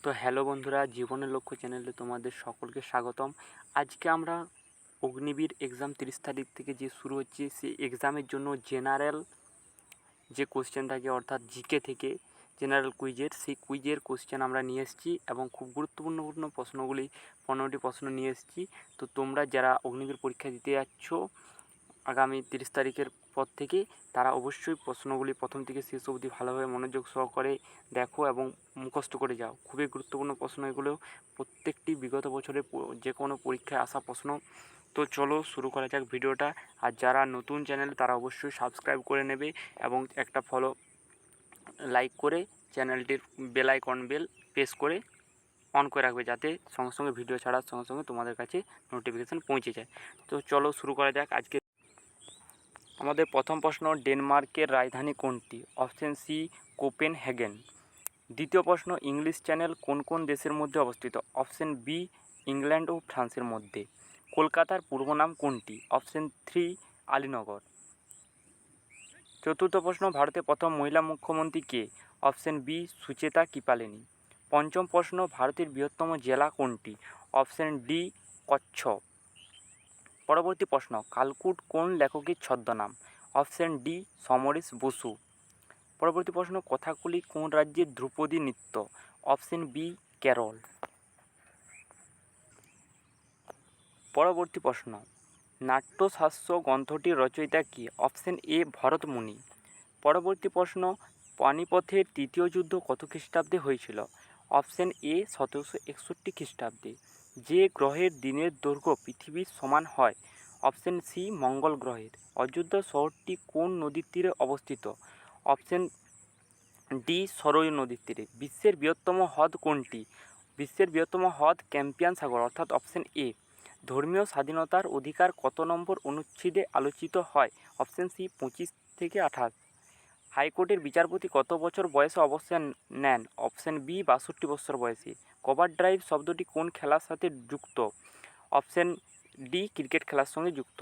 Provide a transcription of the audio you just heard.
তো হ্যালো বন্ধুরা, জীবনের লক্ষ্য চ্যানেলে তোমাদের সকলকে স্বাগতম। আজকে আমরা অগ্নিবীর এক্সাম 30 তারিখ থেকে যে শুরু হচ্ছে সেই এক্সামের জন্য জেনারেল যে কোশ্চেন থাকে অর্থাৎ জিকে থেকে জেনারেল কুইজের সেই কুইজের কোশ্চেন আমরা নিয়ে এসেছি এবং খুব গুরুত্বপূর্ণ প্রশ্নগুলি 15টি প্রশ্ন নিয়ে এসেছি। তো তোমরা যারা অগ্নিবীর পরীক্ষা দিতে যাচ্ছ আগামী 30 তারিখের পর থেকে তারা অবশ্যই প্রশ্নগুলি প্রথম থেকে শেষ অবধি ভালোভাবে মনোযোগ সহকারে দেখো এবং মুখস্থ করে যাও। খুবই গুরুত্বপূর্ণ প্রশ্ন এগুলো, প্রত্যেকটি বিগত বছরে যে কোনো পরীক্ষায় আসা প্রশ্ন। তো চলো শুরু করা যাক ভিডিওটা। আর যারা নতুন চ্যানেল তারা অবশ্যই সাবস্ক্রাইব করে নেবে এবং একটা লাইক করে চ্যানেলটির বেল আইকন প্রেস করে অন করে রাখবে, যাতে সঙ্গে সঙ্গে ভিডিও ছাড়ার সঙ্গে সঙ্গে তোমাদের কাছে নোটিফিকেশান পৌঁছে যায়। তো চলো শুরু করা যাক। আজকে আমাদের প্রথম প্রশ্ন, ডেনমার্কের রাজধানী কোনটি? Option C Copenhagen. দ্বিতীয় প্রশ্ন, ইংলিশ চ্যানেল কোন কোন দেশের মধ্যে অবস্থিত? অপশন বি ইংল্যান্ড ও ফ্রান্সের মধ্যে। কলকাতার পূর্ব নাম কোনটি? অপশন 3 আলীনগর। চতুর্থ প্রশ্ন, ভারতের প্রথম মহিলা মুখ্যমন্ত্রী কে? Option B Sucheta Kripalani. পঞ্চম প্রশ্ন, ভারতের বৃহত্তম জেলা কোনটি? Option D Kutch. পরবর্তী প্রশ্ন, কালকুট কোন লেখকের ছদ্মনাম? Option D Samaresh Basu. পরবর্তী প্রশ্ন, কথাকলি কোন রাজ্যের ধ্রুপদী নৃত্য? Option B Kerala. পরবর্তী প্রশ্ন, নাট্যশাস্ত্র গ্রন্থটির রচয়িতা কে? Option A Bharatamuni. পরবর্তী প্রশ্ন, পানিপথের তৃতীয় যুদ্ধ কত খ্রিস্টাব্দে হয়েছিল? অপশন এ 1761 খ্রিস্টাব্দে। যে গ্রহের দিনের দৈর্ঘ্য পৃথিবীর সমান হয়? অপশন সি মঙ্গল গ্রহের। অযোধ্যা শহরটি কোন নদীর তীরে অবস্থিত? অপশন ডি সরয়ূ নদীর তীরে। বিশ্বের বৃহত্তম হ্রদ কোনটি? বিশ্বের বৃহত্তম হ্রদ ক্যাম্পিয়ান সাগর, অর্থাৎ অপশন এ। ধর্মীয় স্বাধীনতার অধিকার কত নম্বর অনুচ্ছেদে আলোচিত হয়? অপশন সি 25 থেকে 28। হাইকোর্টের বিচারপতি কত বছর বয়সে অবসর নেন? অপশন বি 62 বছর বয়সে। কভার ড্রাইভ শব্দটি কোন খেলার সাথে যুক্ত? অপশন ডি ক্রিকেট খেলার সঙ্গে যুক্ত।